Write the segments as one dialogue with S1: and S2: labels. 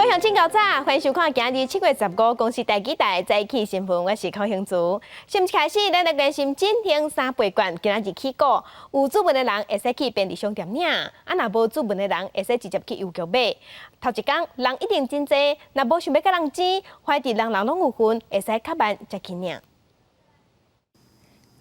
S1: 乡警高早，欢迎收看今日7月15公司台记台早起新闻，我是康兴珠。新开始，咱来关心振兴3倍券，今日起过，有注文的人会使去便利商店领，若无注文的人会使直接去邮局买。头一天人一定真济，若无想要甲人钱，快递人拢有份，会使较慢才去领。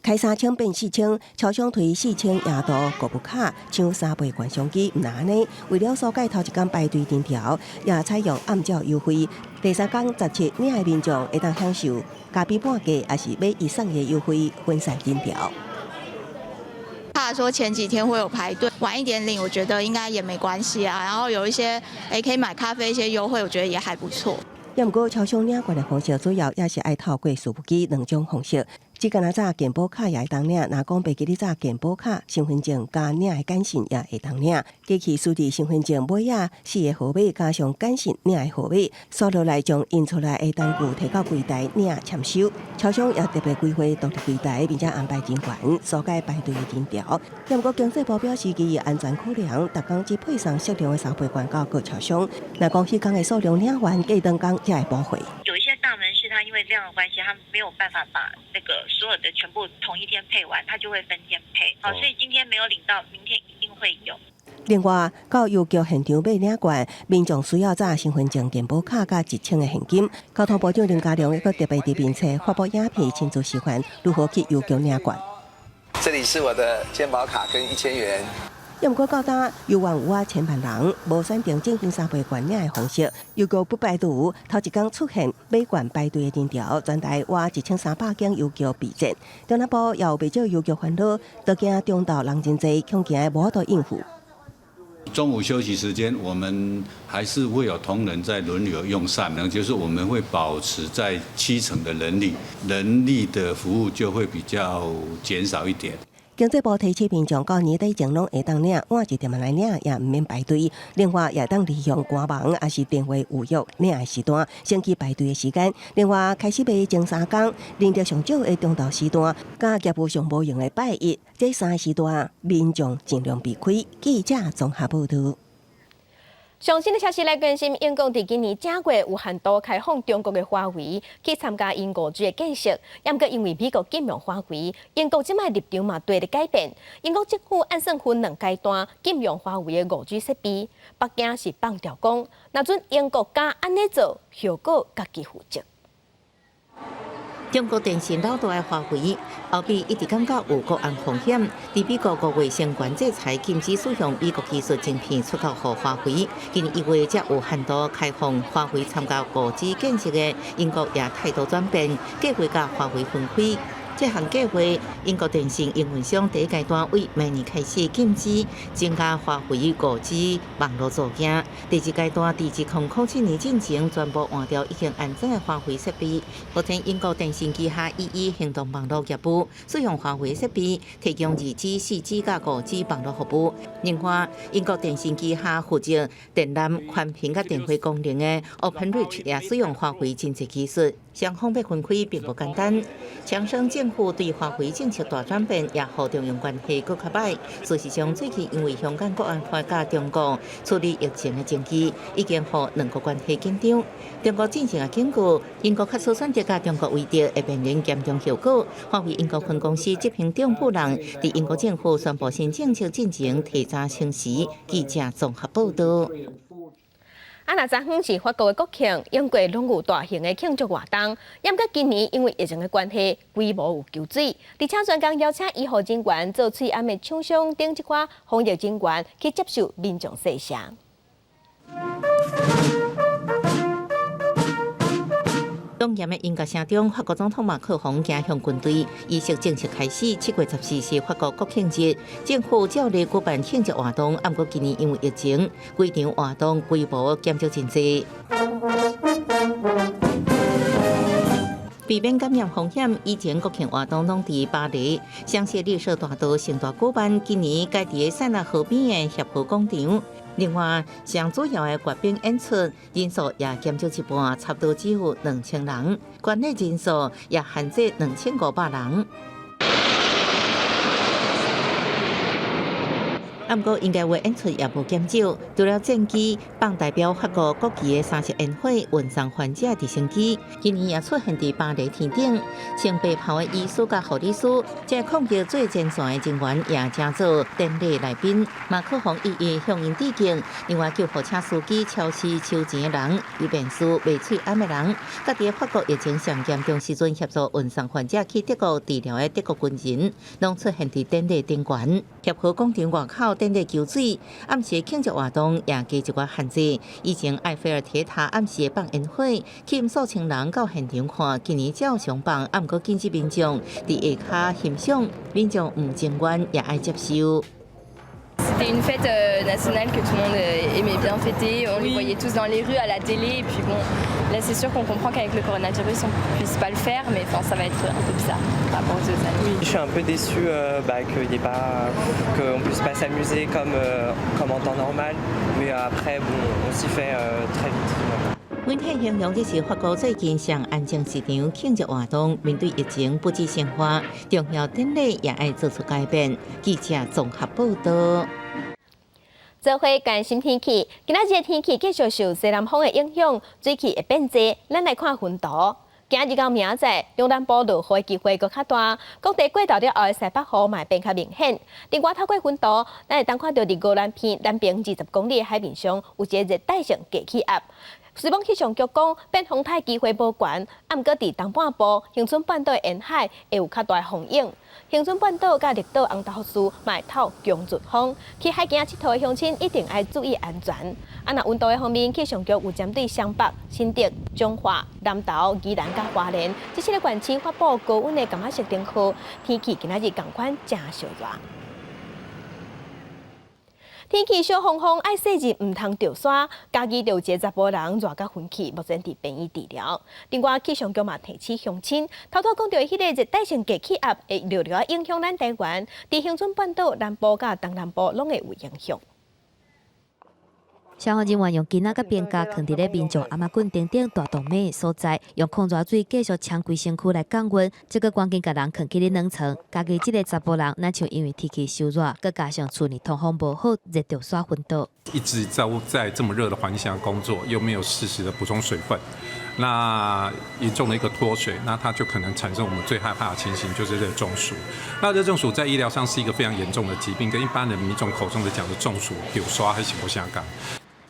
S2: 开3千变4千，超商推4千夜图购物卡抢3倍券商机，唔安尼。为了疏解头一天排队人潮，也采用按照优惠。第3天17领的民众会当享受加币半价，还是买以上的优惠分散人潮。
S3: 怕说前几天会有排队，晚一点领，我觉得应该也没关系啊。然后有一些可以买咖啡一些优惠，我觉得也还不错。
S2: 也毋过超商领券的方式主要也是爱透过数据机2种方式。 即个早健保卡也会当领，若讲袂记你早健保卡、身份证加领的简讯也会当领。机器输入身份证尾啊4个号码加上简讯领的号码，扫落来将印出来的单据摕到柜台领签收。超商也特别规划独立柜台，并且安排人员疏解排队的人潮。也毋过经济部表示，基于安全考量，逐工只配送适量的3倍券到各超商。若讲迄天的数量领完，隔当天才会补回。
S4: 有一些大门市，它因为量的关系，它没有办法把那个所有的全部同一天配完，它就会分天配。好，所以今天没有领到，明天一定会有。
S2: 另外，到邮局现场买领券，民众需要载身份证、健保卡加1000的现金。交通部长林佳龙亦个特别伫面册发布影片，亲自示范如何去邮局领券。
S5: 这里是我的健保卡跟1000元。
S2: 也毋过到今，邮员有千万人无选定振兴3倍券领的方式，邮局不排队，头一天出现买券排队的人潮，全台挖1300间邮局备战。中南部也有不少邮局烦恼，都惊中道人真济，恐惊无法度应付。
S6: 中午休息时间，我们还是会有同仁在轮流用膳呢，就是我们会保持在70%的人力的服务就会比较减少一点。
S2: 经济部提醒民众，到年底前拢会当领，晚一点来领也唔免排队。另外，也当利用官网还是电话预约领的时段，省去排队的时间。另外，开始卖前3天，人潮上少的中昼时段，甲业务上无用的拜一，这3个时段，民众尽量避开。记者综合报道。
S1: 上新的消息来关心，英国伫今年正月有限度开放中国的华为去参加因5G的建设，也毋过因为美国禁用华为，英国即卖立场嘛对咧改变。英国政府按算分2阶段禁用华为的5G设备，北京是放调讲，若准英国敢安尼做，后果家己负责。
S7: 中国电信老大的华为，后壁一直感觉有国安风险。伫美国5月相关制裁禁止使用美国技术晶片出口予华为，今年1月才有限度开放华为参加5G建设的英国也态度转变，计划甲华为分开。 这项计划，英国电信营运商第1阶段为明年开始禁止增加华为5G 网络组件。第2阶段伫2007年进前，全部换掉已经安装的华为设备。目前，英国电信旗下EE行动网络业务使用华为设备，提供2G、4G 甲5G 网络服务。另外，英国电信旗下负责电缆、宽频甲电话功能的 Openreach 也使用华为真济技术。 双方要分开并不简单。强生政府对华为政策大转变，也互中用关系更较歹。事实上，最近因为香港国安法甲中国处理疫情的证据，已经互两国关系紧张。中国进行警告，英国确实选择甲中国为敌，会面临严重后果。华为英国分公司执行长布朗伫英国政府宣布新政策进前提早清时，记者综合报道。
S1: 若昨昏是法国的国庆，英国拢有大型的庆祝活动。也毋过今年因为疫情的关系，规模有求水，而且专工邀请医护人员做喙暗的厂商等一款防疫人员去接受民众试射。
S7: 动员的音乐声中，法国总统马克龙走向军队，仪式正式开始。7月14是法国国庆日，政府照例举办庆祝活动，不过今年因为疫情，规场活动规模减少真济。避免感染风险，以前国庆活动拢伫巴黎香榭丽舍大道盛大举办，今年改伫塞纳河边的协和广场。另外，上主要的阅兵演出人数也减少一半，差不多只有2000人，观礼人数也限制2500人。不过应该会演出也无减少，除了战机帮代表法国国旗的30烟火运送患者直升机，今年也出现伫巴黎天顶，穿白袍的医师甲护理师，这抗疫最前线的人员也加做典礼来宾。马克宏一一向因致敬。另外，救护车司机超市收钱的人，医便师卖喙暗的人，甲伫法国疫情上严重时阵协助运送患者去德国治疗的德国军人，拢出现伫典礼顶悬。协和广场外口典礼求水，暗时庆祝活动也加一寡限制。以前埃菲尔铁塔暗时放烟火，吸引数千人到现场看。今年照常放，暗过禁止民众伫下骹欣赏，民众唔情愿也爱接受。
S8: C'était une fête nationale que tout le monde aimait bien fêter. On les voyait tous dans les rues, à la télé. Et puis bon, là c'est sûr qu'on comprend qu'avec le coronavirus on ne puisse pas le faire, mais enfin, ça va être un peu bizarre par rapport aux autres années.
S9: Oui, je suis un peu déçu qu'on puisse pas s'amuser comme en temps normal. Mais après, bon, on s'y fait très vite.
S7: 阮慶形容這是法國最近上安靜市場慶祝活動，面對疫情不止生活，重要典禮也愛做出改變。記者綜合報道。
S1: 做回關心天氣，今仔日天氣繼續受西南風的影響，水氣會變濟。咱來看雲圖。今日到明仔，中南部落雨的機會佫較大，各地過到了後的西北風嘛變較明顯。另外透過雲圖，咱會當看到佇高蘭片南邊20公里的海面上有一個熱帶性低氣壓。 水網氣象局講，變風態機會無懸，暗擱佇東半部、恆春半島的沿海會有較大風影。恆春半島甲綠島紅豆樹嘛會透強陣風，去海邊佚佗的鄉親一定要注意安全。若溫度的方面，氣象局有針對雙北、新竹、彰化、南投、宜蘭甲花蓮這7個縣市發布高溫的柑仔色燈號，天氣今仔日同款真燒熱。 天氣小風風，愛細日唔通掉沙，家己就有一個查甫人熱甲昏去，目前佇病院治療。另外，氣象局嘛提醒鄉親，頭講到迄個熱帶性低氣壓會略略影響咱台灣，佇恆春半島南部甲東南部攏會有影響。
S10: 消防人員用囡仔甲鞭架放伫咧民眾阿媽棍顶顶大洞尾所在，用控热水继续呛规身躯来降温，这个赶紧甲人放去咧冷藏。家己即个查甫人，咱像因为天气烧热，佮加上厝里通风无好，热到刷昏倒。
S11: 一直在这么热的环境下工作，又没有适时的补充水分，那严重的一个脱水，那它就可能产生我们最害怕的情形，就是热中暑。那热中暑在医疗上是一个非常严重的疾病，跟一般人民众口中的讲的中暑、丢刷还是不相干。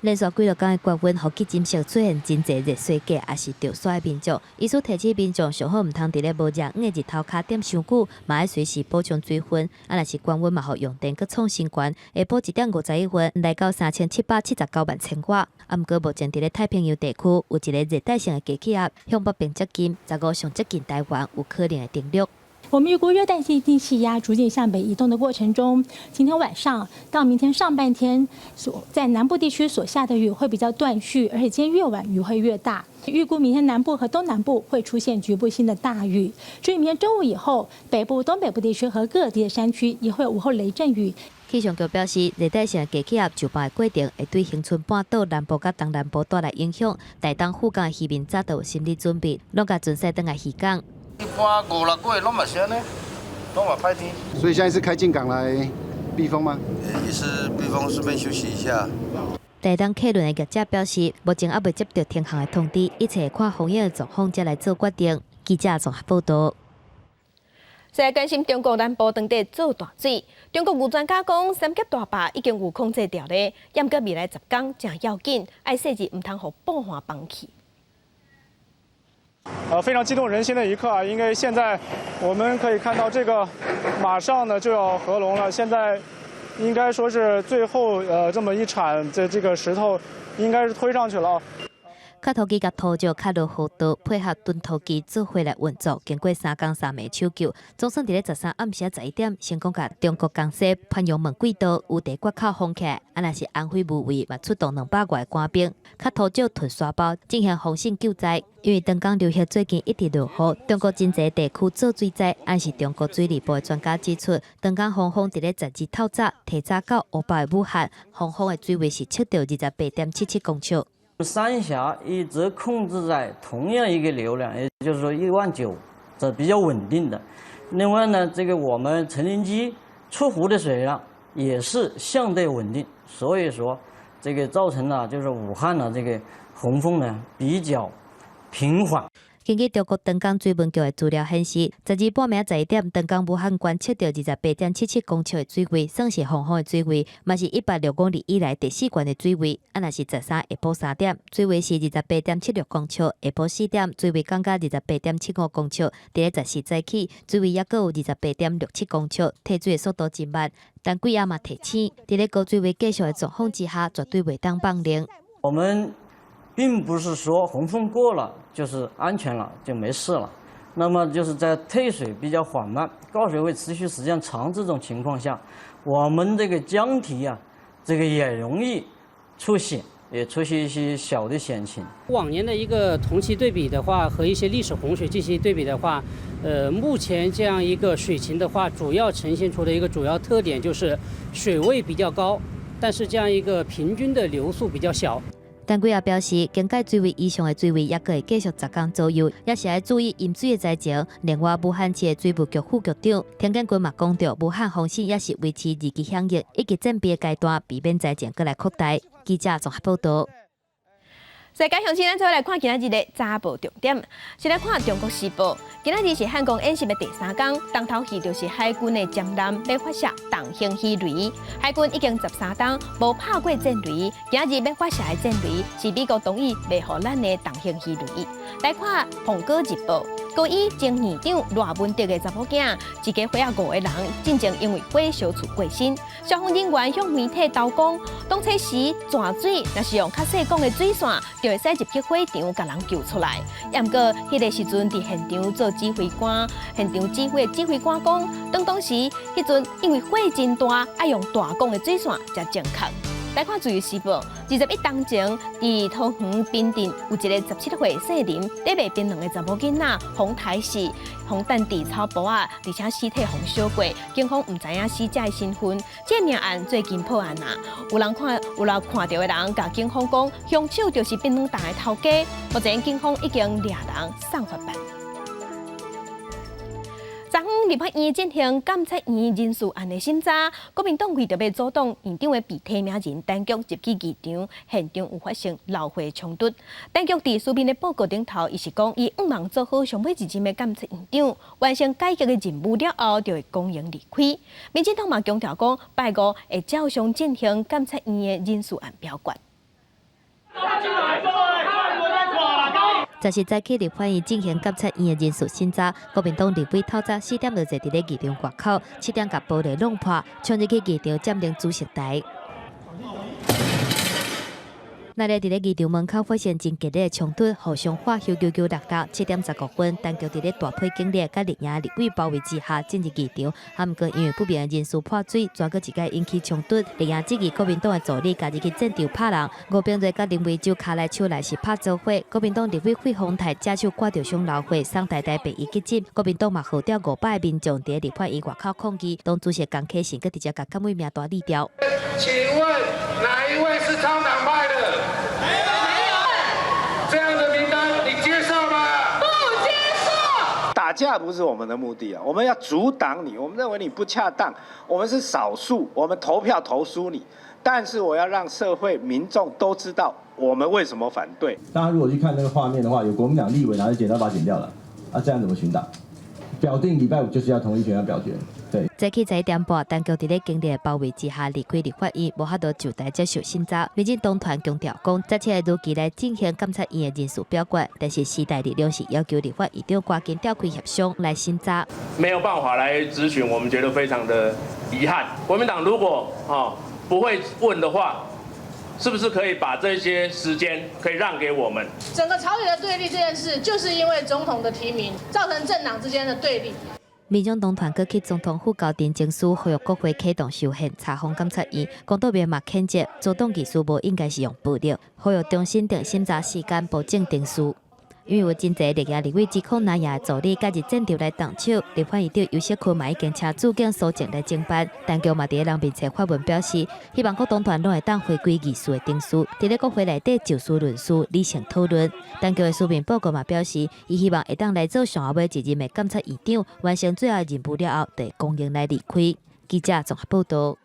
S10: 连续几落天的高温，互去金色出现真侪热衰假，也是着衰的民众。医师提醒民众，上好唔通伫咧无热硬日头骹点伤久，嘛要随时补充水分。若是高温嘛，互用电佮创新冠，下晡1.51分来到3779万千瓦。啊，毋过目前伫咧太平洋地区有一个热带性的低气压向北边接近，15上接近台湾，有可能会登陆。
S12: 我们预估热带性低气压逐渐向北移动的过程中，今天晚上到明天上半天在南部地区所下的雨会比较断续，而且今天越晚雨会越大。预估明天南部和东南部会出现局部性的大雨。至于明天中午以后，北部、东北部地区和各地的山区也会有午后雷阵雨。
S10: 气象局表示，热带性低气压就班的过程会对恒春半岛南部甲东南部带来影响，台东附近的渔民早就有心理准备，拢甲准时转来渔港。
S13: 一般5、6个月拢嘛是安尼，拢嘛歹天。
S14: 所以现在是开进港来避风吗？
S13: 也是避风，顺便休息一下。
S10: 台东客轮的业者表示，目前还未接到停航的通知，一切看风险的状况才来做决定。记者综合报道。
S1: 再来关心中国南部当地做大水，中国有专家讲，三级大坝已经有控制掉咧，不过未来10天正要紧，爱细日唔通互暴雨放弃。
S15: 非常激动人心的一刻啊！因为现在我们可以看到，这个马上呢就要合龙了。现在应该说是最后这么一铲，这个石头应该是推上去了啊。
S10: 卡土机甲土石卡落河道，配合蹲土机做回来运作，经过3天3夜抢救，总算伫咧13暗时11点，成功甲中国江西潘阳门轨道有地决口封起来。啊，若是安徽无卫嘛出动200外官兵，卡土石吞沙包进行防汛救灾。因为长江流域最近一直落雨，中国真侪地区做水灾。按是中国水利部的专家指出，长江洪峰伫咧12透早提早到500的武汉，洪峰的水位是测到28.77公尺。
S16: 三峡一直控制在同样一个流量，也就是说19000，这比较稳定的。另外呢，这个我们陈林基出湖的水量也是相对稳定，所以说这个造成了就是武汉的这个洪峰呢比较平缓。
S10: 根据中国长江水文局的资料显示，12半暝11点，长江武汉观测到28.77公尺的水位，算是洪峰的水位，嘛是106公里以来第4悬的水位。若是13下晡3点，水位是28.76公尺；下晡4点，水位降到28.75公尺。伫个14早起，水位还阁有28.67公尺，退水的速度真慢。但鬼仔嘛提醒，伫个高水位继续的状况之下，绝对袂当放冷。
S16: 我们并不是说洪峰过了就是安全了就没事了，那么就是在退水比较缓慢、高水位持续时间长这种情况下，我们这个江堤啊，这个也容易出险，也出现一些小的险情。
S17: 往年的一个同期对比的话，和一些历史洪水进行对比的话，目前这样一个水情的话，主要呈现出的一个主要特点就是水位比较高，但是这样一个平均的流速比较小。
S10: 单位也表示，警戒水位以上的水位也会继续10天左右，也是要注意饮水的灾情。另外，武汉市的水务局副局长田建军嘛讲到，武汉风险也是维持2级响应以及准备的阶段，避免灾情过来扩大。记者综合报道。
S1: 世界详细，咱再来看今仔日的早报重点。先来看《中国时报》，今仔日是汉光演习的第3天，当头戏就是海军的江南要发射重型鱼雷。海军已经13天无拍过战雷，今仔日要发射的战雷是美国同意卖予咱的重型鱼雷。来看《苹果日报》。高一前院长赖文德的查某囝，一家伙5个人，进前因为火烧厝过身。消防人员向媒体投讲，当初时泉水若是用较细管的水线，就会使入去火场，把人救出来。也毋过，迄个时阵伫现场做指挥官，现场指挥指挥官讲，当时迄阵因为火真大，爱用大管的水线才正确。来看《自由时报》，21当前，伫桃园滨镇有一个17岁姓林，在卖槟榔的查某囡仔，红台死，红蛋地草包啊，而且尸体红烧过，警方唔知影死者的身份。这命案最近破案啊，有人看到的人，甲警方讲，凶手就是槟榔档的头家。目前警方已经抓人送法办。昨昏立法院进行监察院人事案的审查，国民党为着要阻挡院长的被提名人陈菊入去议场，现场有发生闹火冲突。陈菊伫书面的报告顶头，伊是讲伊毋忙做好上尾一任的监察院长，完成改革的任务了后，就会公营离开。民进党嘛强调讲，拜五会照常进行监察院的人事案表决。
S10: 10时早起，立法院进行监察院的人事审查。国民党立委透早4点就坐伫咧议场外口，7点甲玻璃弄破，冲入去议场占领主席台。那日伫咧议场门口发生真激烈的冲突，互相火烧996角。7点15分，陈菊伫咧大批警力甲立营立委包围之下进入议场，啊毋过因为不明的人士破水，转个一界引起冲突。立营质疑国民党的助理家己去现场拍人，吴秉瑞甲林维洲卡来手来是拍走火。国民党立委费鸿泰假手挂着伤老火，送台大病院急诊。国民党嘛号召500个民众伫咧立法院外口抗议，党主席江启臣佮直接甲监委名单立掉。
S18: 请问哪一位是超党派的？这样的名单你接受吗？不接受。
S19: 打架不是我们的目的啊，我们要阻挡你。我们认为你不恰当，我们是少数，我们投票投输你。但是我要让社会民众都知道我们为什么反对。
S20: 大家如果去看那个画面的话，有国民党立委拿着剪刀把它剪掉了，啊，这样怎么巡党？表定礼拜5就是要同意权要表决。对。
S10: 早起11点半，陈菊伫咧警力的包围之下离开立法院，无法度就台接受审查。民进党团强调讲，这次会如期来进行监察院的人事表决，但是时代力量是要求立法院长赶紧召开协商来审查。
S21: 没有办法来质询，我们觉得非常的遗憾。国民党如果不会问的话，是不是可以把这些时间可以让给我们？
S22: 整个朝野的对立这件事，就是因为总统的提名，造成政党之间的对立。
S10: 民众党团去总统府交电证书，呼吁国会启动修宪查封监察院。公道面嘛谴责，阻挡技术无应该是用暴力，呼吁重新定审查时间，保证定数。因为有真侪立业立委指控南亚的助理加入战场来动手，立法院长游锡堃嘛已经请驻警苏静来侦办。陈菊嘛伫人面前发文表示，希望各党团拢会当回归议事的定数，伫咧国会内底就事论事，理性讨论。陈菊的书面报告嘛表示，伊希望会当来做上后尾一任的监察院长，完成最后任务了后，得公营来离开。记者综合报道。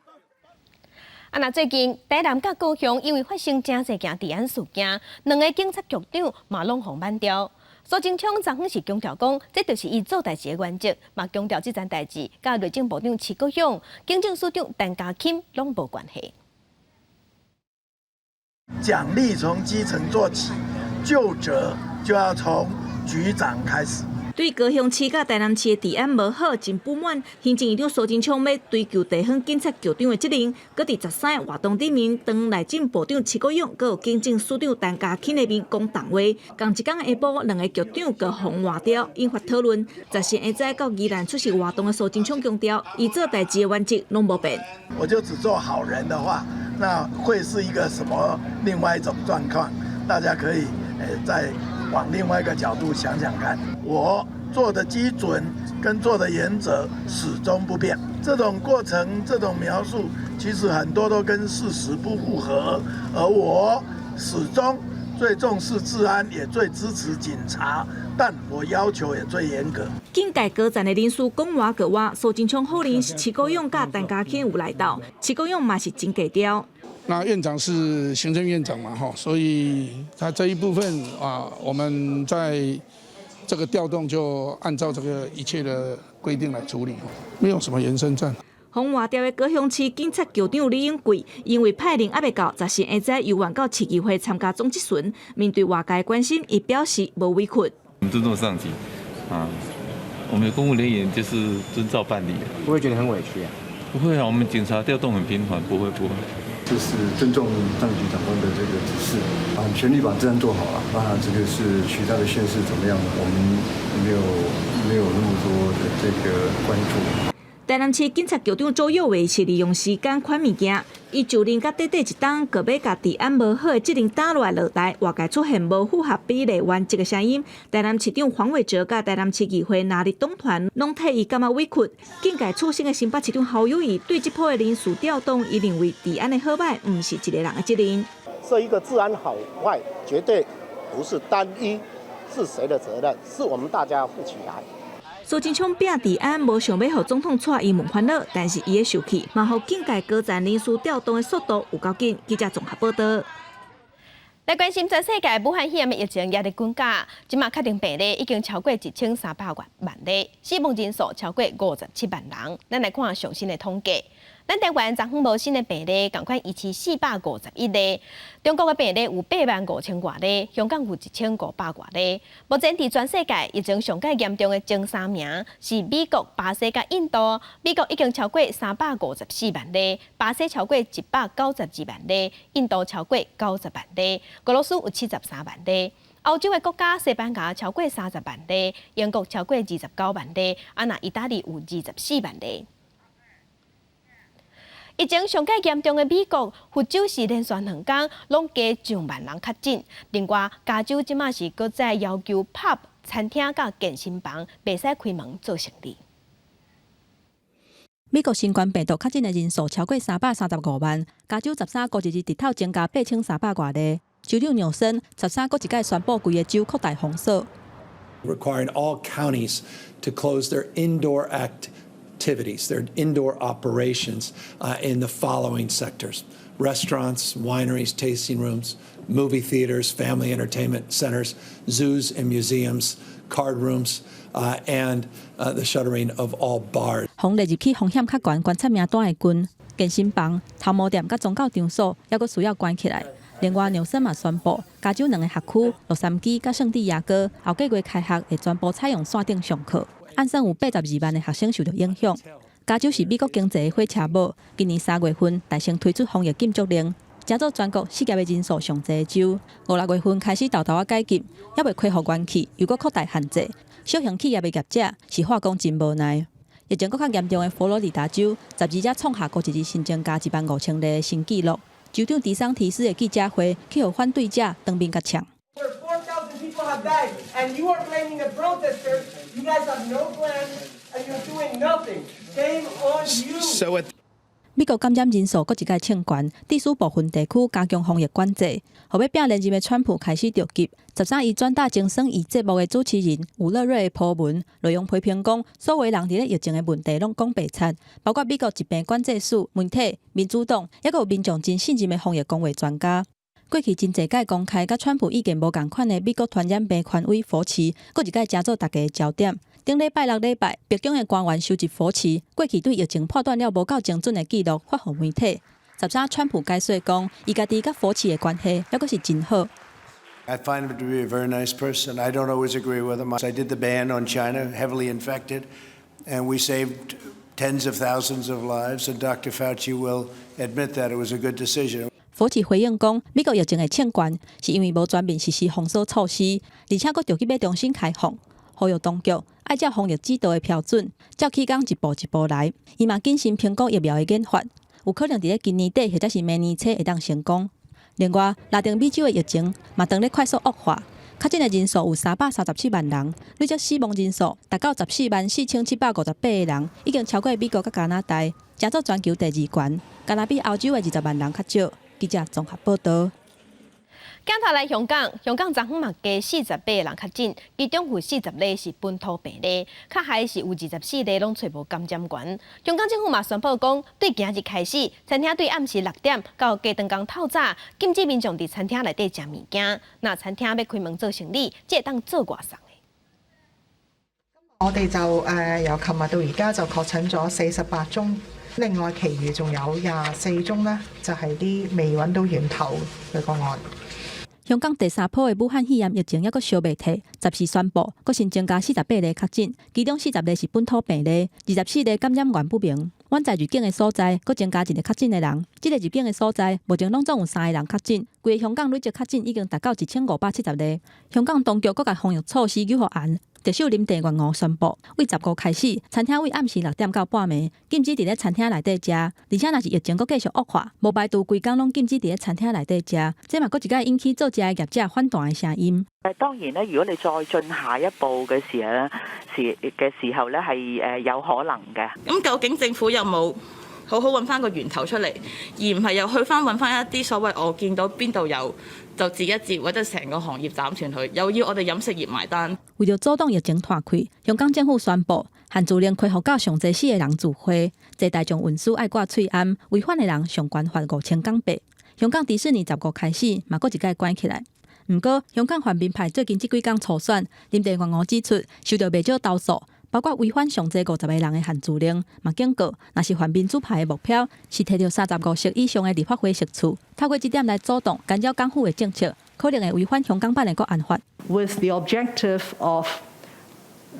S1: 那最近台南甲高雄因为发生真侪件治安事件，两个警察局长嘛拢互慢调。苏贞昌昨昏是强调讲，这就是伊做代志的原则，嘛强调这件代志甲内政部长徐国勇、警政署长陈家钦拢无关系。
S3: 奖励从基层做起，究责就要从局长开始。
S4: 对高雄市甲台南市的治安无好，真不满。行政院长苏贞昌要追究地方警察局长的责任，搁伫13个活动顶面，当内政部长徐国勇，搁有警政署长陈家钦的面讲重话。同一天下晡，两个局长各互换掉，引发讨论。10时下早到宜兰出席活动的苏贞昌强调，伊做代志的原则拢无变。
S3: 我就只做好人的话，那会是一个什么另外一种状况？大家可以再往另外一个角度想想看。我做的基准跟做的原则始终不变，这种过程、这种描述，其实很多都跟事实不符合。而我始终最重视治安，也最支持警察，但我要求也最严格。
S4: 警界高层的人士讲话个话，苏贞昌好人是徐国勇甲陈家钦有来到，徐国勇嘛是真低调。
S23: 那院长是行政院长嘛，所以他这一部分啊，我们在这个调动就按照这个一切的规定来处理，没有什么延伸战。
S4: 红华调的高雄市警察局长李永贵，因为派令还未到，10时下早游玩到市议会参加总质询，面对外界关心，伊表示无委屈。
S24: 我们尊重上级啊，我们的公务人员就是遵照办理。
S25: 不会觉得很委屈啊？
S24: 不会啊，我们警察调动很频繁，不会。
S26: 就是尊重上级长官的这个指示，全力把治安做好了。那这个是其他的县市怎么样，我们没有那么多的这个关注。
S4: 台南市警察局长周耀伟是利用时间款物件，伊就任甲短短一冬，个要甲治安无好的责任打落来落台，外界出现无符合比例原则的声音。台南市长黄伟哲甲台南市议会拿力党团拢替伊感觉委屈。警界出身的新北市长侯友宜对这波的人事调动，伊认为治安的好歹唔是一个人的责任。
S27: 这一个治安好坏，绝对不是单一是谁的责任，是我们大家要负起来。
S4: 苏贞昌拼治安，无想要让总统带伊问烦恼，但是伊的受气，嘛互警界高层人事调动的速度有够紧。记者综合报道。
S1: 来关心全世界武汉肺炎的疫情也在增加，今嘛确定病例已经超过1300万例，死亡人数超过57万人。咱来看上新的统计。咱台湾昨昏无新的病例，共款1451例。中国的病例有85000多例，香港有1500多例。目前伫全世界疫情上界严重的前3名是美国、巴西甲印度。美国已经超过354万例，巴西超过192万例，印度超过90万例，俄罗斯有73万例。欧洲的国家，西班牙超过30万例，英国超过29万例，意大利有24万例。疫情上界严重的美国、佛州是连续2天拢加上万人确诊。另外，加州即马是搁再要求 pub、餐厅甲健身房袂使开门做生意。
S28: 美国新冠病毒确诊的人数超过335万，加州13个日日头增加8300多例。州长纽森13个一届宣布规个州扩大封锁。
S29: Requiring all counties to close their indoor activities, their indoor operations in the following sectors: restaurants, wineries, tasting rooms, movie theaters, family entertainment centers, zoos and museums, card rooms, and the shuttering of all bars.
S28: 防列入去风险较悬、观察名单的群、健身房、头毛店甲宗教场所，还阁需要关起来。另外，纽森嘛宣布，加州2个学区洛杉矶甲圣地亚哥后个月开学会全部采用线顶上课，按算有82万的学生受到影响。加州是美国经济的火车母，今年3月份大声推出防疫禁足令，成做全国失业的人数上侪的州。5、6月份开始豆豆啊解禁，还未恢复元气，又阁扩大限制。小型企业的业者是话讲真无奈。疫情搁较严重的佛罗里达州，12日创下过一日新增加15000例的新纪录。州长迪桑提斯的记者会去互反对者当面甲呛。
S18: 4,000 people have died, and you are blaming the protesters. You guys have no plan, and you're doing nothing. Shame on you.
S28: 美国感染人数搁一届冲悬，地属部分地区加强防疫管制，后要拼连任的川普开始着急。13以转打精神医节目的主持人吴乐瑞的铺文，内容批评讲，所有人伫咧疫情的问题拢讲白贼，包括美国疾病管制署、媒体、民主党，还有民众真信任的防疫讲话专家。过去真侪届公开甲川普意见无共款的美国传染病权威福奇，搁一届加做大家的焦点。顶礼拜6礼拜，白宫的官员收集福奇过去对疫情判断了无够精准的记录，发互媒体。13川普解说讲，伊家己甲福奇的关系还阁是真好。
S2: I find him to be a very nice person. I don't always agree with him. I did the ban on China, heavily infected, and we saved tens of thousands of lives, and Dr. Fauci will admit that it was a good decision.
S28: 福奇回应讲，美国疫情的冲悬是因为无全面实施封锁措施，而且佫着急要重新开放，呼吁当局按照防疫指导的标准，照起工一步一步来。伊嘛谨慎评估疫苗的研发，有可能伫咧今年底或者是明年初会当成功。另外，拉丁美洲的疫情嘛当咧快速恶化，确诊的人数有337万人，累计死亡人数达到144758个人，已经超过美国甲加拿大，成做全球第2悬，加拿比欧洲的20万人较少。记者综合报道。
S1: 检查来香港昨昏嘛加48个人确诊，其中有40例是本土病例，较害是有24例拢找无感染源。香港政府嘛宣布讲，对今日开始，餐厅对暗时6点到加长工透早，禁止民众伫餐厅内底食物件。那餐厅要开门做生意，即会当做外送的。
S5: 我哋就由琴日到而家就確診咗48宗。另外，其餘仲有24宗呢，就係啲未揾到源頭嘅個案。
S28: 香港第3波的武漢肺炎疫情抑佫燒未退，暫時宣布佫新增加48例確診，其中40例是本土病例，24例感染源不明。阮在入境的所在佫增加1個確診的人，這個入境的所在目前攏總有3個人確診，規個香港累計確診已經達到1570例。香港當局佫甲防疫措施舉予按。特首林鄭月娥宣布，為15開始，餐廳為暗時6點到半暝禁止伫咧餐廳內底食，而且若是疫情佫繼續惡化，無排除規工攏禁止伫咧餐廳內底食，這嘛佫一個引起做食嘅業者反彈嘅聲音。
S6: 當然咧，如果你再進下一步嘅時候咧，係有可能嘅。
S7: 咁究竟政府有冇好好揾翻個源頭出嚟，而唔係又去翻揾翻一啲所謂我見到邊度有就截一截，或者成個行業斬斷佢，又要我哋飲食業埋單。
S28: 為咗阻擋疫情拖開，香港政府宣布限聚令開放到上濟4個人聚會，即大眾運輸愛掛喙罨，違反的人上懸罰5000港幣。香港迪士尼15開始嘛，佫一屆關起來。不過，香港泛民派最近這幾天初選，林鄭月娥指出，收到不少投訴。包括違反上濟50個人的限聚令，嘛警告，若是泛民主派的目標是摕到35席以上的立法會席次，透過這點來阻擋干擾港府的政策，可能會違反香港版的國安法。
S8: With the objective of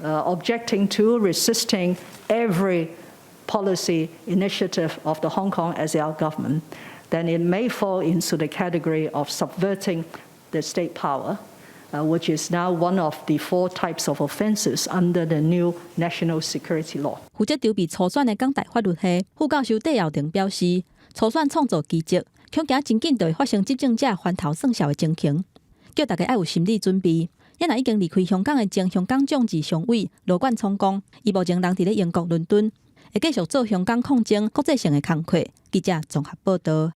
S8: objecting to, resisting every policy initiative of the Hong Kong SAR government, then it may fall into the category of subverting the state power.Which is now one of the 4 types of offences under the new national security law.
S28: 負責籌備初選的港大法律系副教授戴耀廷表示，初選創造奇蹟，恐驚真緊就會發生執政者翻頭算小的情形，叫大家要有心理準備。因為已經離開香港的前香港眾志常委羅冠聰講，伊目前人佇咧英國倫敦，會繼續做香港抗爭國際性的工作。記者綜合報道。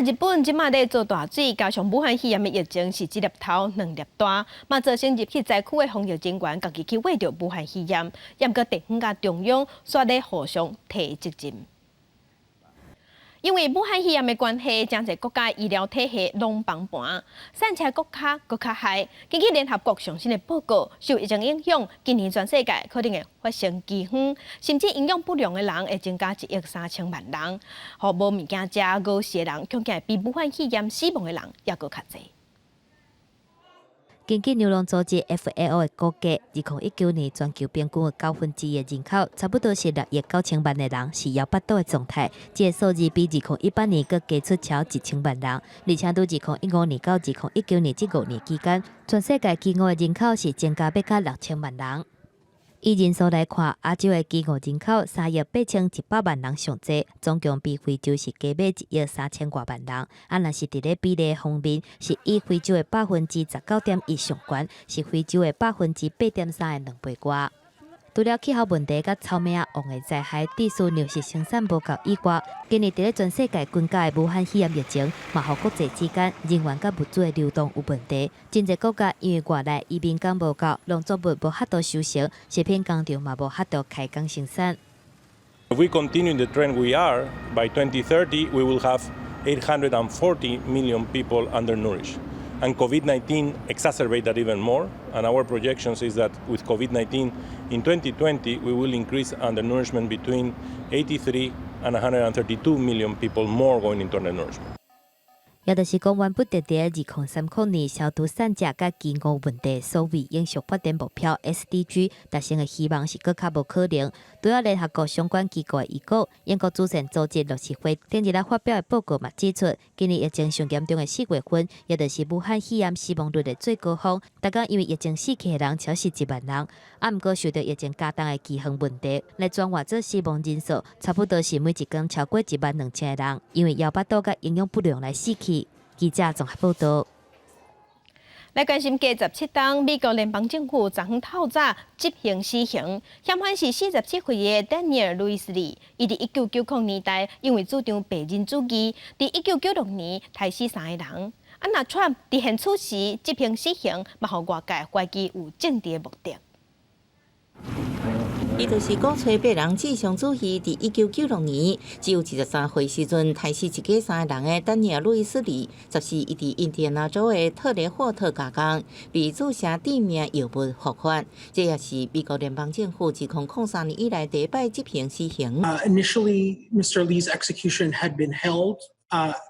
S28: 日本即馬咧做大水，加上武漢肺炎的疫情是一粒頭兩粒大，嘛造成入去災區的防疫人員家己去挖着武漢肺炎，嚴格地方甲中央煞咧互相提責任。因為武漢肺炎的關係，真濟國家醫療體系攏崩盤，散車國家佫較害。根據聯合國上新的報告，受疫情影響，今年全世界可能會發生饑荒，甚至營養不良的人會增加1.3億人，互無物件食、餓死的人，恐驚比武漢肺炎死亡的人也佫較濟。
S10: 根據牛郎組織 FAO 的估計，2019年全球平均的1/9的人口，差不多是6億9千萬的人是腰巴肚的狀態。這個數字比2018年佫加出超1,000萬人，而且到2015年到2019年這5年期間，全世界飢餓的人口是增加要到6,000萬人。以人數來看，亞洲的飢餓人口3億8,100萬人上濟，總共比非洲是加碼1億3,000多萬人。若是伫咧比例方面，是以非洲的19.1%上懸，是非洲的8.3%的2倍外。除了气候问题甲草莓王的灾害，致使粮食生产无够以外，今年伫咧全世界滚价的武汉肺炎疫情，嘛互国际之间人员甲物资的流动有问题。真侪国家因为外来移民工无够，农作物无法度收成，食品工厂嘛无法度开工生产。
S9: If we continue the trend we are, by 2030 we will have 840 million people undernourished. And COVID-19 exacerbates that even more. And our projections is that with COVID-19 in 2020, we will increase undernourishment between 83 and 132 million people more going into undernourishment.
S10: 也就是讲，原本伫伫2030年消除产值甲饥饿问题所谓永续发展目标 SDG 达成的希望是更较无可能。除了联合国相关机构的预告，英国主权组织绿协会近日来发表的报告嘛指出，今年疫情上严重的4月份，也就是武汉肺炎死亡率的最高峰，大概因为疫情死去的人超过1万人。啊，毋过受到疫情加重的气候问题，来转换做死亡人数，差不多是每一天超过12000个人，因为腰巴肚甲营养不良来死去。记者综合报道。
S1: 来关心加17档，美国联邦政府昨天透早执行死刑，嫌犯是47岁的丹尼尔·路易斯利。伊伫1990年代因为主张白人主义，伫1996年杀死3个人。啊，那Trump伫现处时执行死刑，嘛，互外界怀疑有政治目的。
S11: 伊就是鼓吹白人至上主义，伫1996年只有23岁时阵，杀死一家3个人的丹尼尔·路易斯利，就是伊伫印第安纳州的特雷霍特加工，被注射致命药物伏法。这也是美国联邦政府自2003年以来第一摆执行死刑。
S12: Initially, Mr. Lee's execution had been held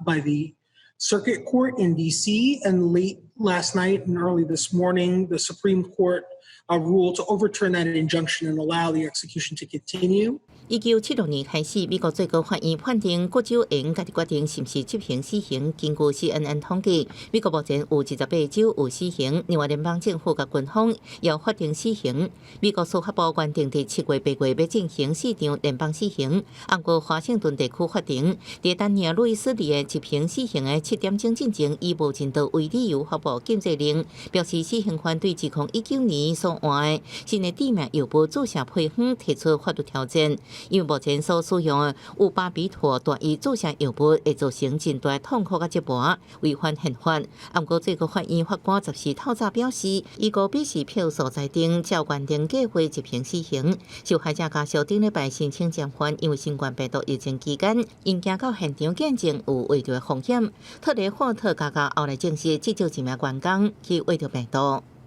S12: by the Circuit Court in D.C. and late last night and early this morning, the Supreme Court ruled to overturn that injunction and allow the execution to continue.
S11: 1976年开始，美国最高法院判定各州应家己决定是毋是执行死刑。根据 CNN 统计，美国目前有28州有死刑，另外联邦政府甲军方要法定死刑。美国司法部原定伫7月、8月要进行4场联邦死刑，不过华盛顿地区法庭伫丹尼尔·路易斯利的执行死刑的7点钟进程以无尽头为理由发布禁制令，表示死刑犯对2019年所换的新的致命药物注射配方提出法律挑战。因为目前所使用的乌巴比妥大于注射药物会造成真大痛苦甲折磨，违反宪法。不过最高法院法官14透早表示，伊个表示票所在定照原定计划执行死刑。受害者家属顶礼拜申请暂缓，因为新冠病毒疫情期间，因惊到现场见证有围着风险。特雷霍特加工后来证实，至少1名员工去围着病毒。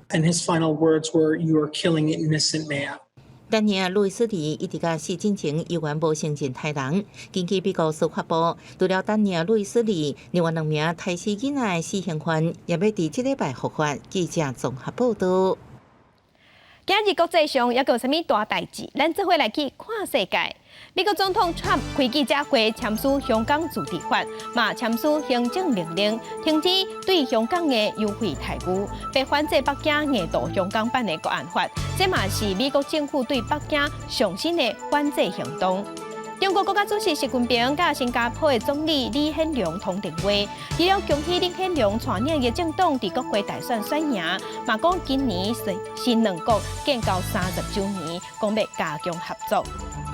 S12: And his final words were, "You are killing an innocent man."
S11: 丹尼尔·路易斯利一直甲死进前依然无承认杀人。根据美国司法部，除了丹尼尔·路易斯利，另外2名杀死囡仔的死刑犯也要伫这礼拜复发。记者综合报道。
S1: 今日国际上还有啥物大代志？咱做伙来去看世界。美国总统 Trump 开记者会签署香港自治法，嘛签署行政命令，停止对香港的优惠待遇，被反制北京硬渡香港版的国安法。这嘛是美国政府对北京上新的反制行动。中国国家主席习近平甲新加坡的总理李显龙通电话，除了恭喜李显龙带领的政党伫国会大选选赢，嘛讲今年新两国建交30周年，讲要加强合作。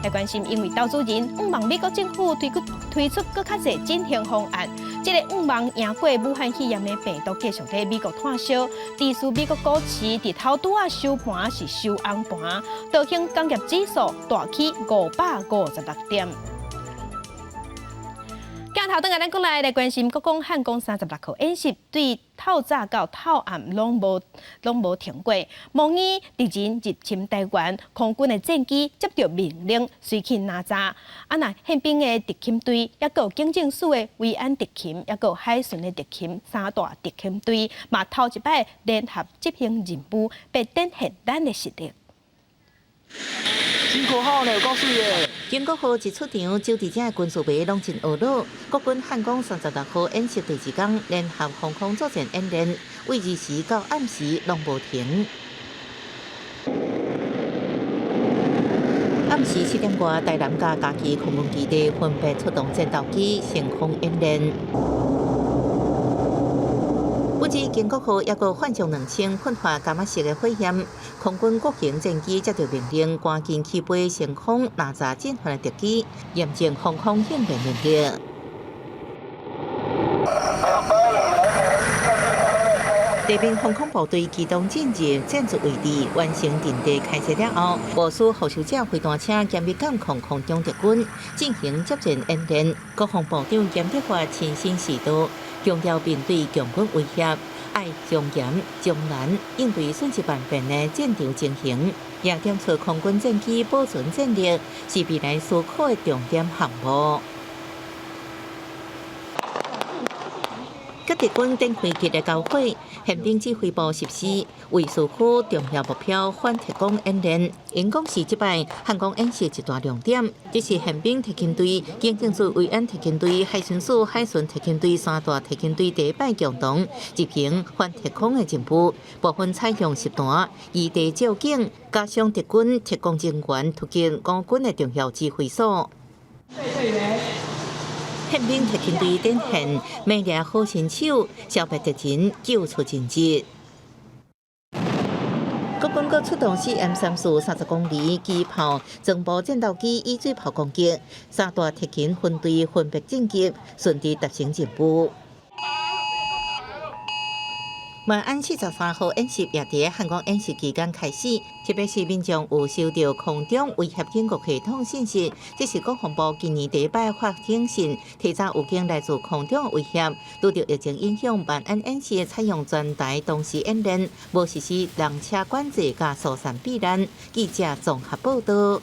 S1: 来关心，因为投资人望美国政府推出更较侪振兴方案，这个望赢过武汉肺炎的病毒继续在美国摊烧，致使美国股市伫头拄啊收盘是收红盘，道琼工业指数大起556点。今头等下咱过来关心国共汉光36号演习，对透早到透暗拢无停过。模拟敌人入侵台湾，空军的战机接到命令随去哪吒。那宪兵的敌勤队，也有警政署的维安敌勤，也有海巡的敌勤，3大敌勤队嘛头一摆联合执行任务，被展现咱的实力。
S12: 辛苦好了，告诉你。
S11: 经国号一出场，就伫这的军事迷拢真懊恼。国军汉光36号演习第2天，联合防空作战演练，为日时到暗时拢无停。暗时7点外，台南甲嘉义空军基地分别出动战斗机升空演练。不止建国后也个换上2千喷发伽马式的火焰，空军国营战机接到命令，赶紧起飞升空，哪吒进行突击，验证防空应变能力。地面防空部队机动进入战术位置，完成阵地开设了后，部署护守者飞弹车严密监控空中敌军，进行接战演练。国防部长严德发亲身指导，强调面对强军威胁，爱从严从难应对瞬息万变的战场情形，也点出空军战机保存战力是未来思考的重点项目。甲敌军展开激烈交火，宪兵指挥部实施为守区重要目标反特工演练。因讲是即摆汉光演习一大亮点，这是宪兵特勤队、警政署维安特勤队、海巡署海巡特勤队3大特勤队第一摆共同执行反特工的任务，部分采用实弹、异地照警，加上敌军特工人员突击我军的重要指挥所。宪兵特勤队展现猛烈好身手，消灭敌人，救出人质。国军阁出动CM34 30公里机炮、装步战斗机以水炮攻击，3大特勤分队分别进击，顺利达成任务。马鞍43号演习也伫汉光演习期间开始，特别是民众有收到空中威胁警告系统信息，这是国防部今年第一摆发警讯，提早有经来自空中威胁。拄着疫情影响，马鞍演习采用全台同时演练，无实施人车管制甲疏散避难。记者综合报道。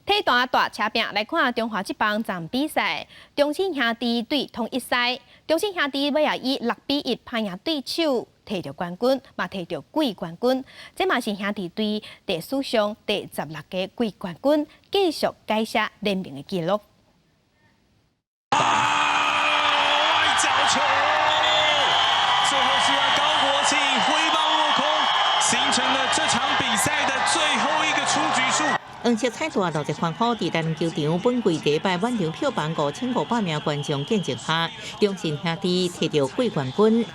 S1: 体大大车拼来看中华职棒站比赛，中信兄弟对统一赛，中信兄弟尾也以6-1拍赢对手，摕到冠军，嘛摕到季冠军。这嘛是兄弟队历史上第16个季冠军，继续改写联名的纪录。
S13: 外角球，最后是让高国庆挥棒落空，形成了这场比赛的最后一个出局数。
S11: 黄色彩带落在欢呼伫大篮球场，本季第一摆满场票房5500名观众见证下，中信兄弟摕到季冠军。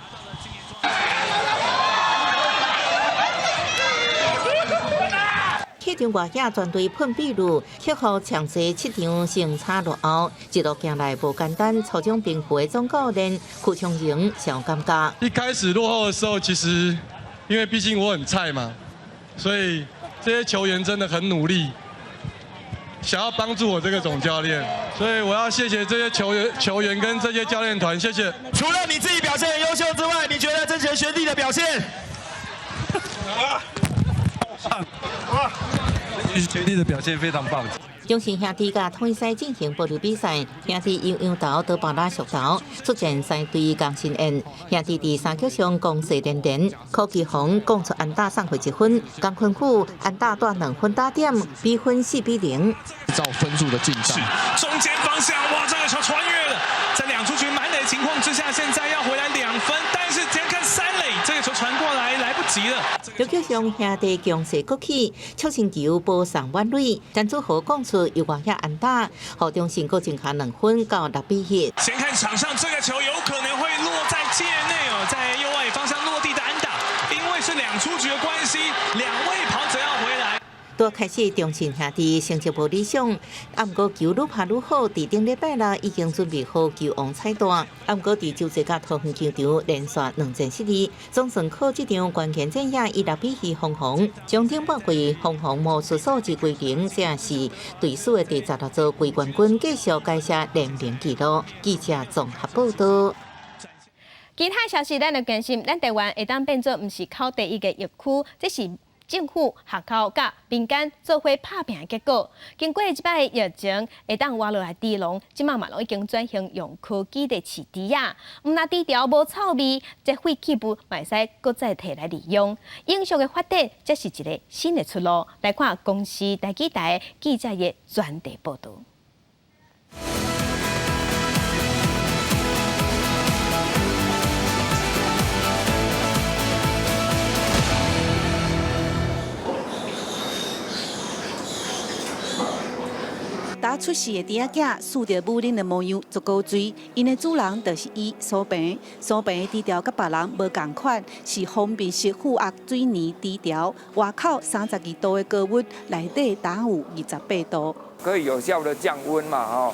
S11: 客场外野全队碰壁路，克服强势7场胜差落后，一路行来无简单。初中评估的总教练曲昌荣小尴尬。
S14: 一开始落后的时候，其实因为毕竟我很菜嘛，所以这些球员真的很努力，想要帮助我这个总教练，所以我要谢谢这些球员跟这些教练团，谢谢。
S13: 除了你自己表现很优秀之外，你觉得这些学弟的表现？
S14: 学弟的表现非常棒。
S11: 中信兄弟甲统一赛进行保留比赛，兄弟用杨投倒把拉熟投，出战3队江新燕。兄弟伫3局上攻势连连，柯基宏攻出安打送回1分，江坤富安打带2分打点，比分4-0。
S13: 照分数的进账，中间方向，哇，这个球穿越了，在2出局满垒的情况之下，现在要回来2分，但是先看3垒，这个球传过来来不及了。
S11: 6局上兄弟强势崛起，超新球保送万蕊，陈祖豪攻出右外野安打，后中信各进下2分到6-1。
S13: 先看场上这个球有可能会落在界内哦，在右外方向落地的安打，因为是2出局的关系，2位跑者要回来。
S11: 多开始中信兄弟成绩无理想，不过球愈拍愈好。伫顶礼拜六已经准备好球王彩蛋，不过伫洲际甲桃园球场连续2战失利，总算靠这场关键战役以6-2封红。将顶半季封红魔术数字归零，这是队史的第16座季冠军，继续改写联名纪录。记者综合报道。
S1: 其他消息咱就关心，咱台湾会当变做毋是考第一个疫区，这是政府、学校甲民间做伙拍拼的结果。经过即摆疫情，会当活落来猪笼，即马嘛已经转型用科技的饲猪啊。毋但低调无臭味，这废弃物嘛会使搁再摕来利用。影像的发展，这是一个新的出路。来看公视台记台记者的专题报道。
S3: 刚出世的弟仔囝输着母亲的模样足够水，因的主人就是伊苏平。苏平低调，甲别人无共款，是封闭式负压水泥低调，外口32度的高温，内底打有28度。
S15: 可以有效的降温嘛，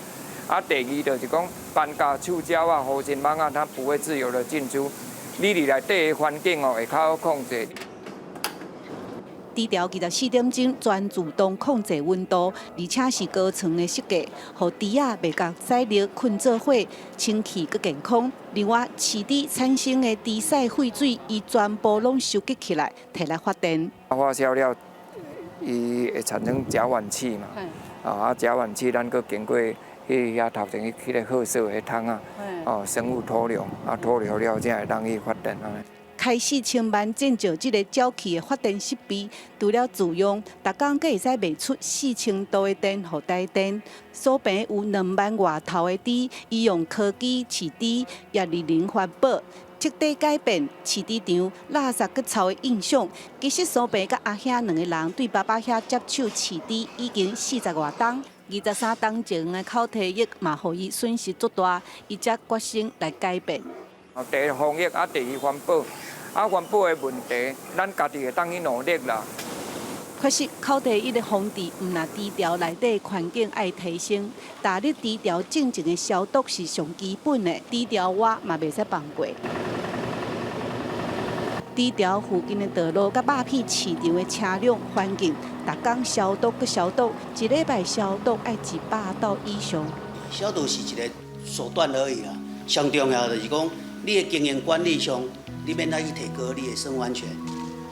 S15: 第二就是讲，搬家触礁啊、火星蚊啊，它不会自由的进出，你里内底的环境会较好控制。
S3: 低调24点钟全自动控制温度，而且是高层的设计，让猪仔袂甲晒热困做火，清气佮健康。另外，饲猪产生的猪屎废水，伊全部拢收集起来，摕来发电。
S15: 发酵了，伊会产生甲烷气嘛，甲烷气咱佮经过遐头前迄个褐色的桶啊，生物脱硫，脱硫了才会当去发电安尼。
S3: 开始千万建造这个沼气的发电设备，除了自用，逐工阁会使卖出4000度的电予台电。所边有2万外头的猪，伊用科技饲猪，也利零环保，彻底改变饲猪场垃圾佮臭的印象。其实所边甲阿兄2个人对爸爸遐接手饲猪已经40外冬。23冬前的口蹄疫嘛，予伊损失足大，伊才决心来改变。
S15: 第一防疫，第二环保，环保的问题，咱家己会当去努力啦。
S3: 确实，口蹄疫的防治，毋但低调内底环境爱提升，但你低调正经的消毒是上基本的，低调我嘛袂使放过。低调附近的道路甲肉片市场的车辆环境，逐工消毒佮消毒，一礼拜消毒爱100度以上。
S16: 消毒是一个手段而已啦，上重要就是讲。你的经营管理上，你免来去提高你的生安全，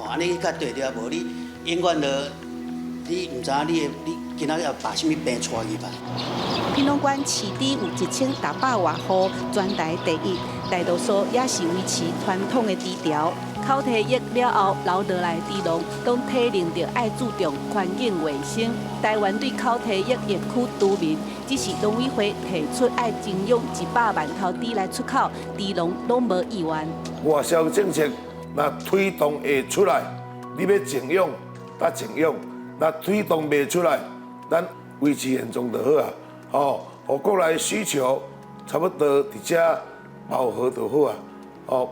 S16: 安尼较对了，无你永远的你唔知你今仔要把什么病带去吧。
S3: 屏东县饲猪有1600外户，全台第一，大多数也是维持传统的低调。口蹄疫了后，留落来猪农都体认着爱注重环境卫生。台湾对口蹄疫疫区除名，只是农委会提出爱征用100万头猪来出口，猪农拢无意愿。
S17: 外销政策若推动会出来，你要征用，咱征用；若推动袂出来，咱维持现状就好啊。互国内需求差不多伫遮饱和就好啊。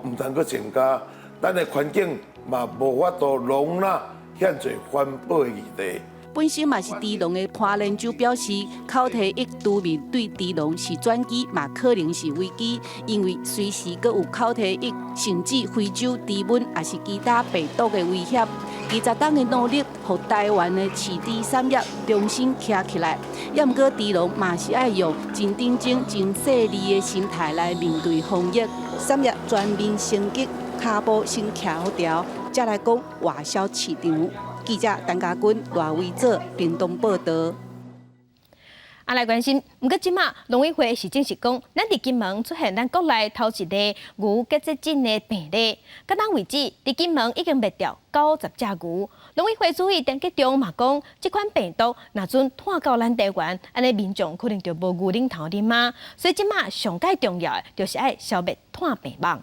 S17: 唔通阁增加。咱的环境嘛无法度容纳遐侪环保的议题。
S3: 本身嘛是猪农的潘连洲表示，口蹄疫除名对猪农是转机，嘛可能是危机，因为随时阁有口蹄疫，甚至非洲猪瘟也是其他病毒的威胁。20冬的努力，让台湾的饲猪产业重新站起来。也毋过，猪农嘛是爱用真认真、真细腻的心态来面对防疫，产业全面升级。脚步先徛好条，才来讲外销市场。记者陈家军、赖维做屏东报道。
S1: 来关心，不过即马农委会是正式讲，咱伫金门出现咱国内头一例牛结节症的病例。到当为止，伫金门已经灭掉90只牛。农委会主委陈吉中嘛讲，这款病毒若准拖到咱台湾，安尼民众可能就无牛奶头啉嘛。所以即马上界重要的就是爱消灭拖病网。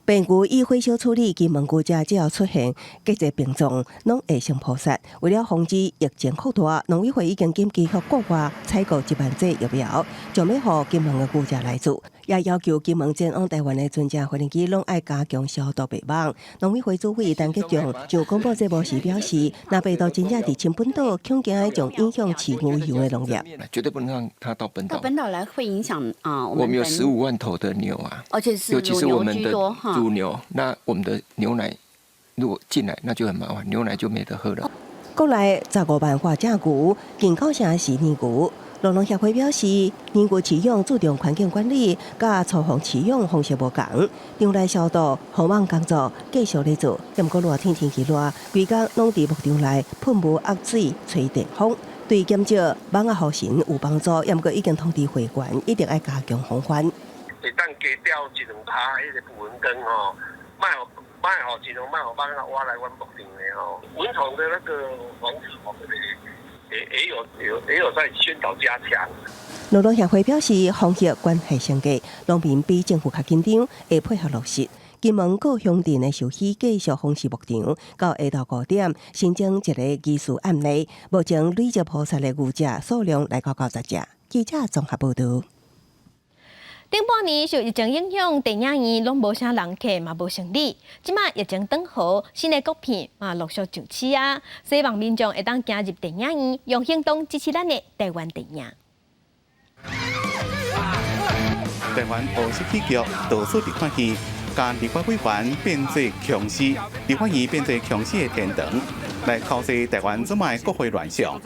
S19: 病牛以火烧处理，金门牛只只要出现结节病状，拢会先扑杀。为了防止疫情扩大，农委会已经紧急向国外采购1万剂疫苗，将要予金门的牛只来做，也要求金门前往台湾的船只飞行机拢爱加强消毒病网。农委会主委陈吉仲就广播节目时表示，若病毒真正伫亲本岛，恐惊会将影响饲牛油的农业，
S20: 绝对不能让它到本岛。
S21: 到本岛来会影响
S20: 我们有15万头的牛啊，
S21: 而且是
S20: 尤其是我们的
S21: 哈。
S20: 乳牛，那我们的牛奶如果进来，那就很麻烦，牛奶就没得喝了。
S19: 国内15万化只牛，进口城是年牛。农农协会表示，年牛饲养注重环境管理，甲粗放饲养方式无同，场内消毒、防网工作继续咧做。不过热天天气热，规工拢伫牧场内喷雾压水、吹电风，对减少网仔护神有帮助。不过已经通知会员，一定要加强防范。
S22: 会当加掉1、2趴迄个捕蚊灯吼，卖吼尽量卖吼帮它挖来阮牧场的吼，蚊虫的那个防治吼，也有在宣导加强。
S19: 农农协会表示，防疫关系上计，农民比政府较紧张，会配合落实。金门各乡镇的寿喜继续封视牧场，到下昼5点新增一个疑似案例，目前累积捕杀的牛只数量来到90只。记者综合报道。
S1: 顶半年受疫情影响，电影院拢无啥人客，嘛无生意。即马疫情转好，新的国片嘛陆续上市啊，希望民众会当加入电影院，用行动支持咱的台湾电影。
S4: 台湾乌色戏剧导出立法院，将立法委员变作强势，立法院变作强势的天堂，来敲击台湾这卖国会乱象。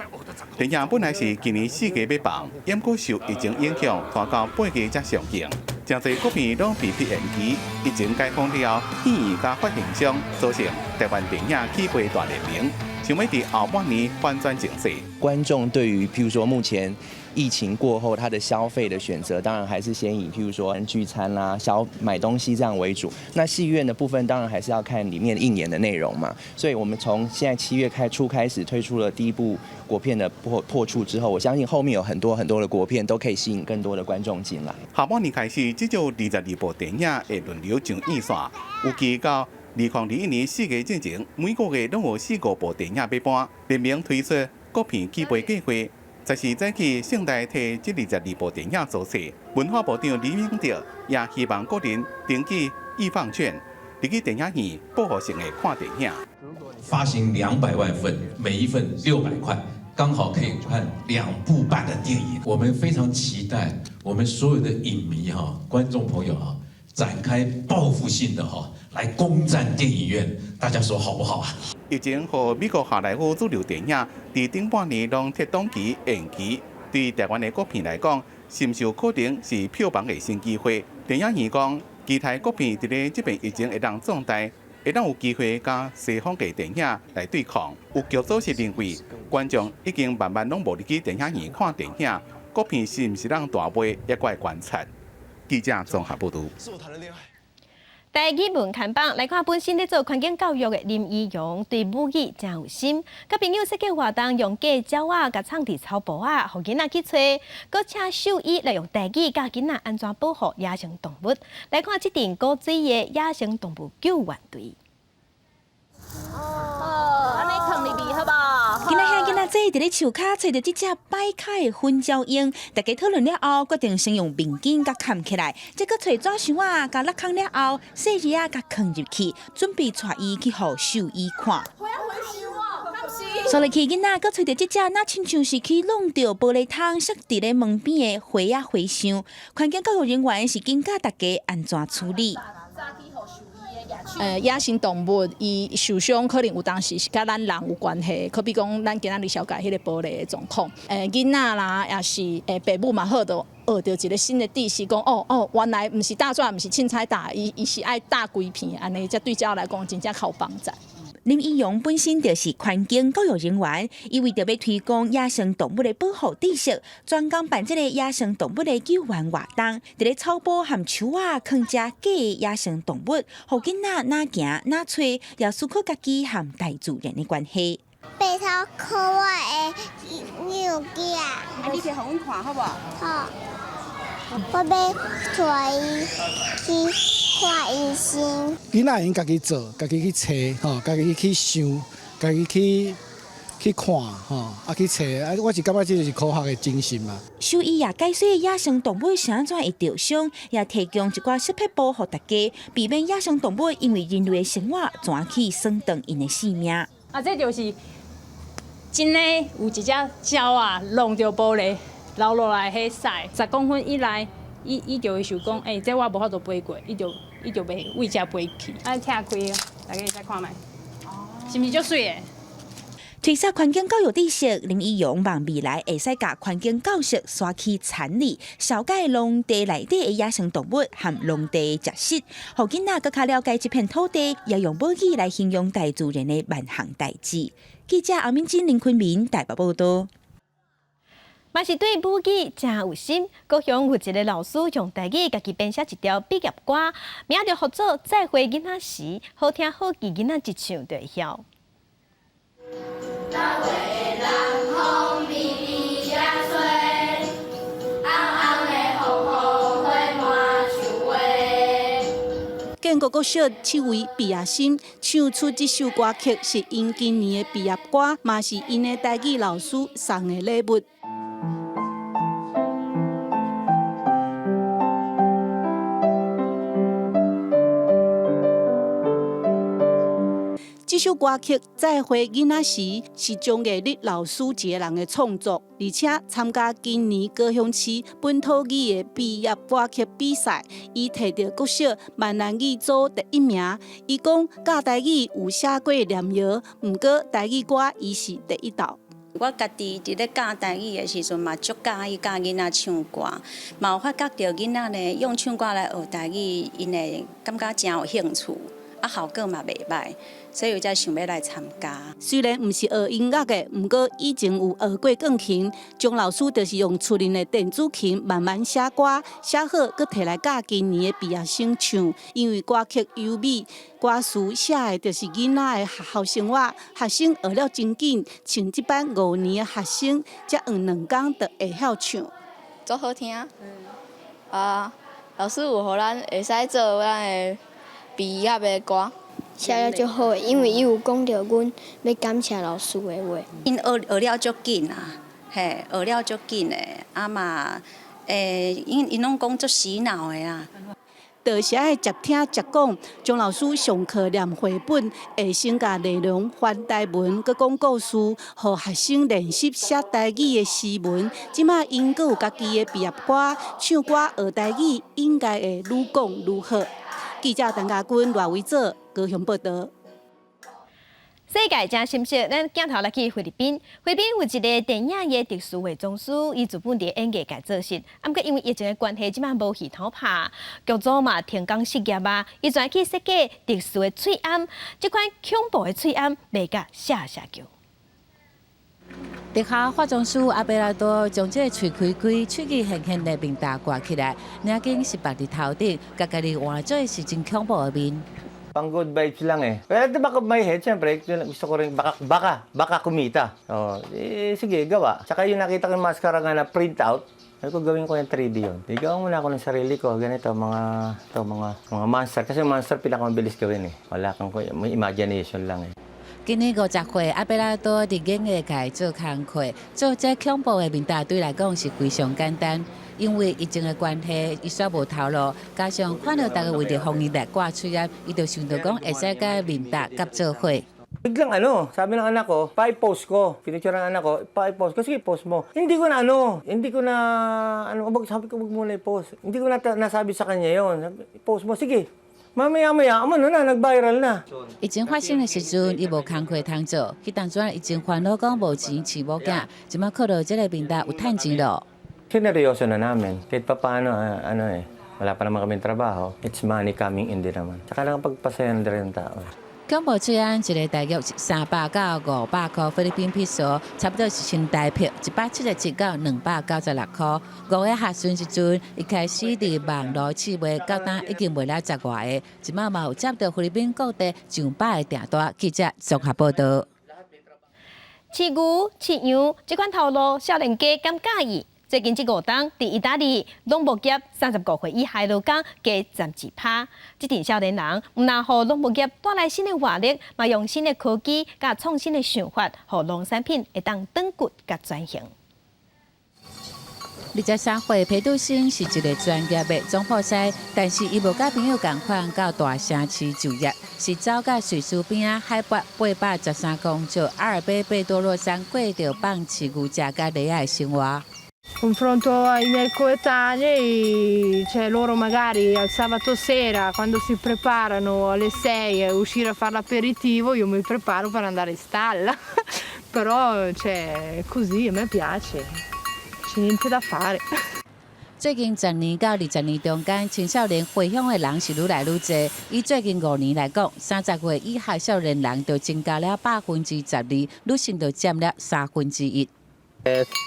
S4: 电影本来是今年4月要放，因过受疫情影响，拖到8月才上映。真侪国片拢被迫延期，疫情解封了，演员甲发行商造成台湾电影起飞大联名，想要伫后半年反转情势。
S18: 观众对于譬如说目前疫情过后，他的消费的选择当然还是先以譬如说聚餐啦、买东西这样为主。那戏院的部分当然还是要看里面应演的内容嘛。所以我们从现在7月初开始推出了第一部国片的破处之后，我相信后面有很多的国片都可以吸引更多的观众进来。
S4: 下半年开始，至少22部电影会轮流上院线，预计到2021年4月之前，每个月拢有4-5部电影要搬，联名推出国片起飞计划。14早起，盛大摕这22部电影做势，文化部长李明哲也希望个人登记易放券，入去电影院报复性的看电影。
S21: 发行200万份，每一份600块，刚好可以看2部半的电影。我们非常期待我们所有的影迷观众朋友展开报复性的来攻占电影院，大家说好不好啊？
S4: 疫情和美国好莱坞主流电影伫顶半年拢贴档期延期，对台湾的国片来讲，深受可能是票房的新机会。电影院讲，期待国片伫咧这边疫情会当壮大，会当有机会甲西方的电影来对抗。有剧组是认为，观众已经慢慢拢无入去电影院看电影，国片是毋是让大卖，也怪观察。记者综合报道。
S1: 第一文看榜来看，本身咧做环境教育的林依荣，对母语真有心。甲朋友设计活动，用假鸟仔甲藏伫草埔仔，互囡仔去找。搁请兽医来用台语教囡仔安怎保护野生动物。来看这阵古水的野生动物救援队。
S23: 安尼藏入去好不好？
S24: 今仔遐囡仔仔伫咧树骹找到这只摆开的粉鸟莺，大家讨论了后，决定先用面巾甲盖起来，再搁找纸箱仔甲落空了后，细日仔甲放入去，准备带伊去互兽医看。所入去囡仔，搁找到这只，那亲像是去弄到玻璃桶塞伫咧门边的花仔花箱。环境教育人员是警告大家安怎处理。
S23: 野生动物伊受伤可能有当时是甲咱人有关系，可比讲咱今仔日了解迄个玻璃的状况。囡仔啦，也是爸母嘛好，就学到一个新的知识，讲原来毋是大钻，毋是凊彩打，伊是爱打规片，安尼才对鸟来讲真正靠帮助。
S24: 林依荣本身就是环境教育人员，伊为着要推广野生动物的保护知识，专工办这个野生动物的救援活动，伫咧草埔和树仔放只假的野生动物，互囡仔哪行哪找，要思考家己和大自然的关系。
S25: 白头可爱的牛仔，
S23: 你摕互阮看好不好？
S25: 好。我要带伊去看医生。
S26: 囡仔因家己做，家己去找，家己去想，家己去看，去找。我是感觉这就是科学的精神嘛。
S24: 兽医也解说野生动物是安怎会受伤，也提供一寡食品保护大家，避免野生动物因为人类的生活转去损长因的性命。
S23: 这就是真的有一只鸟啊，弄着玻璃。流落来迄屎10公分以内，伊就会想讲，这我无法度飞过，伊就袂为遮飞去。安拆开，大家再看卖，是毋是足水的？
S24: 推销环境教育知识，林依荣望未来会使甲环境教育刷起产理，了解农地内底的野生动物和农地的植物，互囡仔更加了解这片土地，也用母语来形容大自然的万项代志。记者欧敏珍、林坤明台北报道。
S1: 嘛是对母语真有心，高雄有一个老师用台语家己编写一条毕业歌，名就叫做《再会囡仔时》，好听好记，囡仔一唱就会晓。
S24: 建国
S3: 国小7位毕业生唱出这首歌曲，是因今年的毕业歌，嘛是因的台语老师送的礼物。这首歌曲《再会囡仔时》是张艺丽老师一个人的创作，而且参加今年高雄市本土语的毕业歌曲比赛，伊摕到国小闽南语组第1名。伊讲教台语有写过念谣，毋过台语歌伊是第1道。
S2: 我家己伫咧教台语的时阵嘛，足喜意教囡仔唱歌，嘛有发觉到囡仔呢用唱歌来学台语，因会感觉真有兴趣，效果嘛袂歹。所以我才想要来参加。
S3: 虽然毋是学音乐的，毋过以前有学过钢琴。钟老师就是用厝里的电子琴慢慢写歌，写好佫摕来教今年的毕业生唱。因为歌曲优美，歌词写的就是囡仔的学校生活。学生学了真紧，像这班5年的学生，才用2天就会晓唱。
S5: 足好听，老师有互咱会使做咱的毕业的歌。
S25: 写了足好，因为伊有讲到阮要感谢老师的话。
S2: 因学了足紧啊，嘿，学了足紧的，嘛，因拢讲足洗脑的啦。
S3: 多写的接听接讲，钟老师上课念绘本，会先甲内容翻台文，佮讲故事，互学生练习写台语的诗文。即马因佮有家己的毕业歌，唱歌学台语应该会愈讲愈好。记者陈家军、赖维做高雄报道。
S1: 世界真心色，咱镜头来去菲律宾。菲律宾有一个电影业特殊的宗师，伊自本地演艺界做事，毋过因为疫情的关系，即摆无戏头拍，剧组嘛停工失业啊。伊全去设计特殊的喙暗，这款恐怖的喙暗，卖甲下叫。
S6: 特效化妆师阿贝拉多将这喙开开，喙齿轻轻的面搭挂起来，领镜是绑伫头顶，甲家己换做是真恐怖的面。
S7: Pang-good vibes lang eh. Pero baka may head, siyempre, gusto ko rin, baka kumita. Sige, gawa. Tsaka yung nakita ko yung maskara nga na print out, sabi ko gawin ko yung 3D yun. Igawa muna ako ng sarili ko, ganito, mga monster. Kasi monster pinakamabilis gawin eh. Wala kang may imagination lang eh.
S6: 今年50岁，阿贝拉多伫演艺界做工课，做这恐怖的面搭对来讲是非常简单。因为疫情的关系，伊煞无头路，加上看到大家为着防疫来挂喙啊，伊就想到讲会使甲面搭夹做伙。
S7: Biglang sabi ng anak ko, pa-post ko. Pinicture ng anak ko, pa-post ko. Sige, post mo. Hindi ko na, sabi ko, wag mo na i-post. Hindi ko na nasabi sa kanya yon. Post mo, sige. Mamaya-maya, nag-viral na.
S6: 疫情发生的时阵，伊无工课通做，迄当阵已经烦恼讲无钱饲某囝，即马靠到这个面搭有趁钱咯。
S7: Sineryoso na namin. Kahit pa paano, wala pa naman kaming trabaho. It's money coming in din naman. Saka lang pagpasayan din ng tao.
S6: 恐怖罪案一个大约300到500块菲律宾比索，差不多是新台币177到296块。5月下旬时阵，一开始伫网络试卖，到当已经卖了10外个，即马嘛有接到菲律宾各地上百个订单。记者综合报道。
S1: 饲牛、饲羊这款头路，少年家敢介意？最近这5档，伫意大利农牧业35岁以下劳工加暂时拍。这群少年人毋但互农牧业带来新的活力，嘛用新的科技甲创新的想法，互农产品会当长骨甲转型。
S6: 23岁裴杜新是一个专业的总铺师，但是伊无甲朋友共款到大城市就业，是走到瑞士边啊海拔813公尺阿尔卑贝多洛山，过着放饲牛食甲恋爱生活。
S8: Confronto ai miei coetanei, cioè loro magari al sabato sera quando si preparano alle 6 a uscire a fare l'aperitivo, io mi preparo per andare in stalla. Però cioè così a me piace, c'è niente da fare.
S6: 最近10年到20年中间，青少年回乡的人是愈来愈多。以最近5年来讲，30岁以下少年人就增加了12%，女性就占了1/3。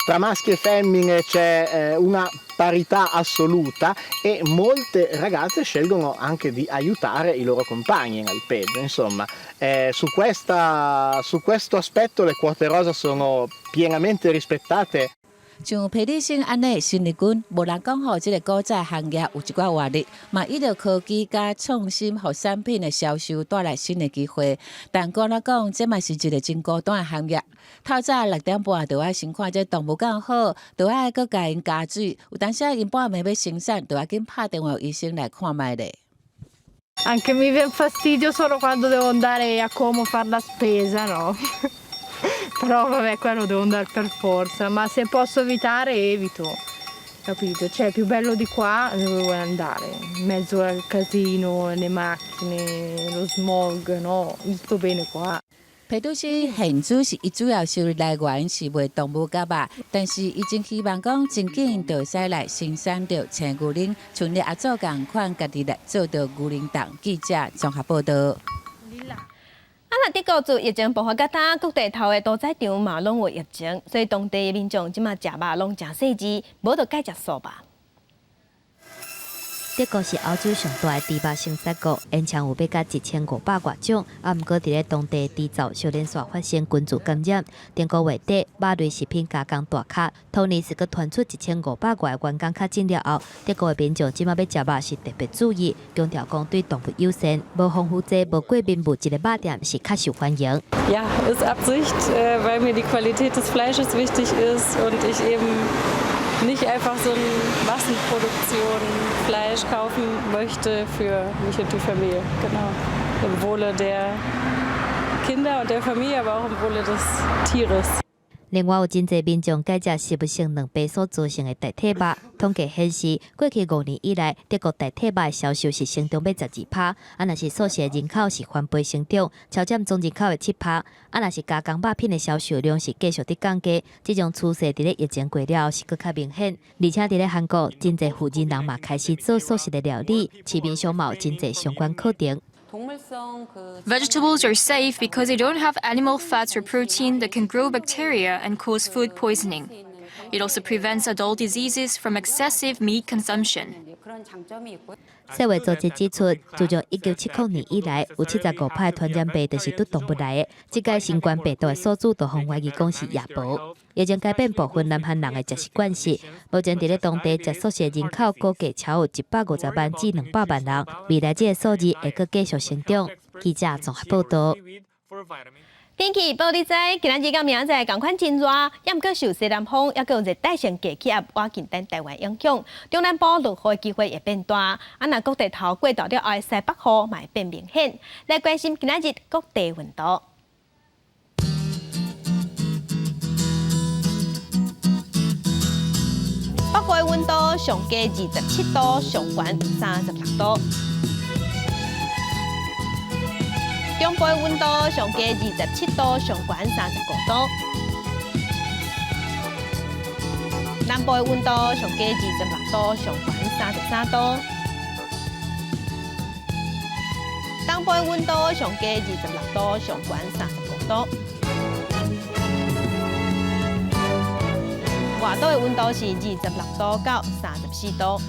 S9: Tra maschi e femmine c'è una parità assoluta e molte ragazze scelgono anche di aiutare i loro compagni in alpeggio. Insomma, su questo aspetto le quote rosa sono pienamente rispettate.
S6: 像裴立新安尼新力军，无人讲吼，即个古早行业有一寡活力，嘛依着科技加创新，互产品的销售带来新的机会。但讲来讲，这嘛是一个真孤单的行业。透早6点半就要先看这动物刚好，就要搁甲因加水。有当时因半暝要生产，就要紧拍电话医生来看卖咧。
S8: Anche mi viene fastidio solo quando devo andare a Como a fare la spesa, no? Però vabbè, quello devo andare per forza, ma se posso evitare evito, capito? Cioè è più bello di qua dove vuoi andare, in mezzo al casino, le macchine, lo smog, no? Sto bene qua.
S6: 裴都是现主是伊主要收入来源是卖动物甲肉，但是伊真希望讲真紧就使来生产着青牛奶，像你阿祖共款家己来做着牛奶糖。记者综合报道。
S1: 那德国自疫情爆发到呾，各地头的屠宰场嘛拢有疫情，所以当地的民众即马食肉拢真细致，无就改食素吧。
S10: 德国是欧洲上大的猪肉生产国，因抢有要甲1500多种，啊，毋过伫咧当地猪沼小连续发现群组感染。电国月底，肉类食品加工大卡，同年是佮传出1500多个员工确诊了后，德国的民众即马要食肉是特别注意，强调讲对动物优先，无丰富剂、无过敏物质的肉店是较受欢迎。
S11: Ja, ist Absicht, weil mir die Qualität des Fleisches wichtig ist und ich eben nicht einfach so eine Massenproduktion Fleisch kaufen möchte für mich und die Familie. Genau. Im Wohle der Kinder und der Familie, aber auch im Wohle des Tieres.
S10: 另外有真侪民众改食食物性蛋白所组成的代替肉，统计显示，过去5年以来，德国代替肉的销售是成长12%，啊，若是素食人口是翻倍成长，超占总人口的7%，啊，若是加工肉品的销售量是继续伫降低，这种趋势伫咧疫情过了是更较明显，而且伫咧韩国，真侪富人人嘛开始做素食的料理，市面上嘛有真侪相关课程。
S12: Vegetables are safe because they don't have animal fats or protein that can grow bacteria and cause food poisoning. It also prevents adult diseases from excessive meat consumption.
S10: 世卫组织指出，自从1970年以来，有75%传染病就是对动物来的。这届新冠病毒的数字都互怀疑讲是夜婆。疫情改变部分南韩人的食习惯是，目前伫咧当地食素食人口估计超有150万至200万人，未来这个数字会阁继续成长。记者综合报道。
S1: 天气预报你知，今日到明仔同款真热，也毋过受西南风，也有热带性低气压瓦近等台湾影响，中南部落雨的机会会变大。啊，若各地头过到了后，西北风嘛会变明显。来关心今日各地温度。北部的温度上低27度，上悬36度。 中部的温度上低27度，上悬35度；南部的温度上低26度，上悬33度；东部的温度上低26度，上悬35度；外岛的温度是26度到34度。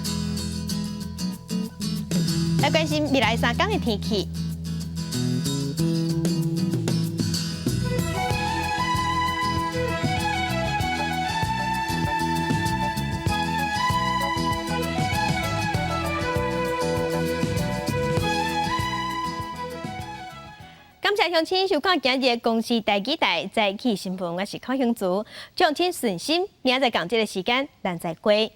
S1: 来关心未来3天的天气。 感谢乡亲收看今日的公视台记台早起新闻，我是康雄竹，乡亲顺心，明仔载同这个时间咱再会。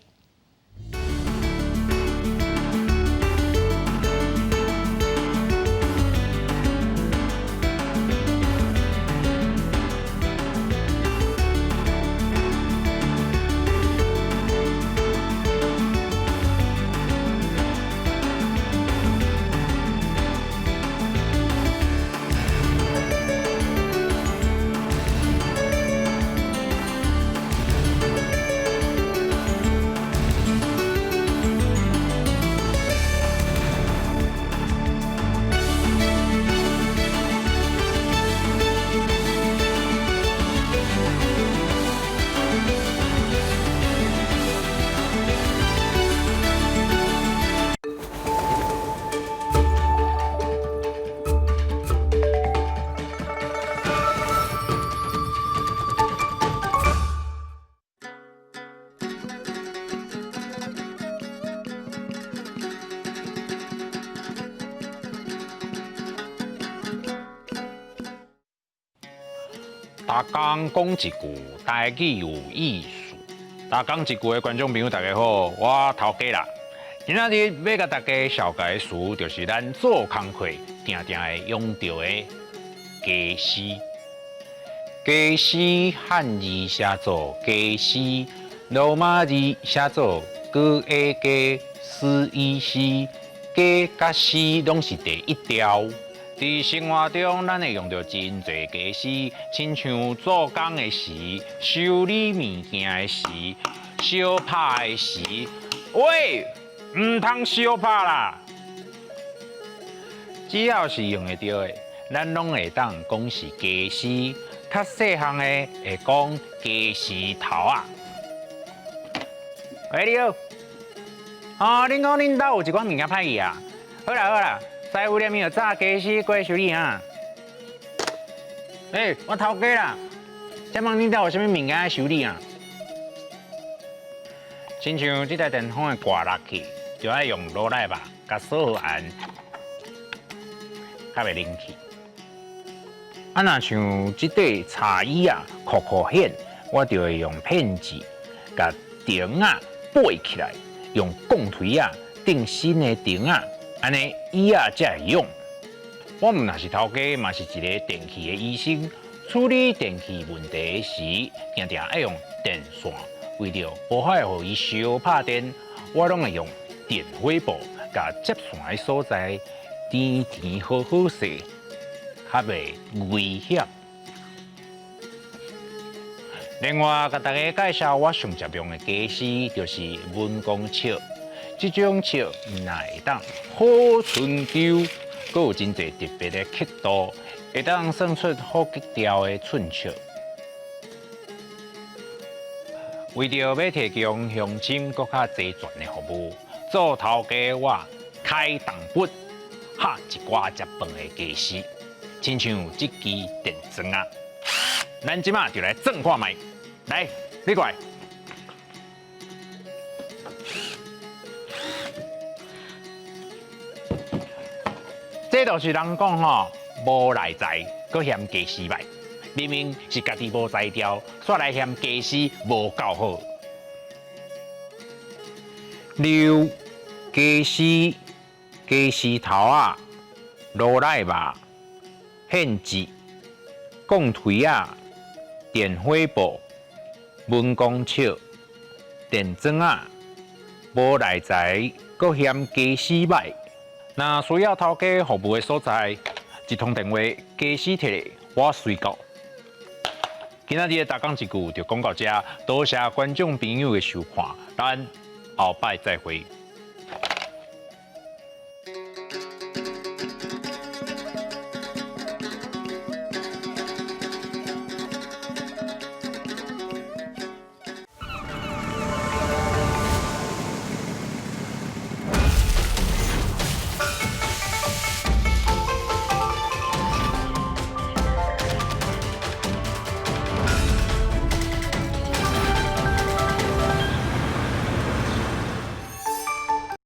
S13: 大江讲一句，台语有意思。大江一句的观众朋友大家好，我头家啦。今仔日要甲大家绍介的词，就是咱做工课定定会用到的家私。家私汉字写作家私，罗马字写作哥A家，思伊斯。家甲私拢是第一条。伫生活中，咱会用到真侪家私，亲像做工的时、修理物件的时、烧拍的时。喂，唔通烧拍啦！只要是用得到的，咱拢会当讲是家私。较细项的会讲家私头啊。喂，你好。哦，恁讲恁兜有一款物件歹去啊？好啦好啦，师傅念有炸家私过来修理哈。我头家啦，请问恁兜有啥物物件要修理啊？亲像这台电风的挂落去，就要用罗赖吧，甲锁好安，较袂冷去。啊，若像这块茶椅啊，酷酷显，我就会用片子甲钉啊背起来。用钢推啊钉新的钉啊，安尼椅啊才会用。我们若是头家，嘛是一个电器的医生，处理电器问题时，定定要用电线，为了无法互伊烧拍电，我拢会用电火布甲接线的所在甜甜好好势，较袂危险。另外，甲大家介绍我上常用的家私，就是文公尺。这种尺唔但会当好春秋，阁有真侪特别的刻度，会当算出好吉条的寸尺。为着要提供乡亲阁较齐全的服务，做头家我开动笔，下一寡接饭的家私，亲像这支电钻啊，咱即马就来装看卖。来，你过来。这就是人讲吼，无内在，阁嫌家私歹。明明是家己无才调，煞来嫌家私无够好。溜家私、家私头啊、罗赖吧、片子、钢推啊、电火布。文公尺、电钻啊，无内在，阁嫌家私歹。若需要头家服务的所在，一通电话，家私摕来，我随到。今仔日的大讲一句就讲到这，多谢观众朋友的收看，咱后摆再会。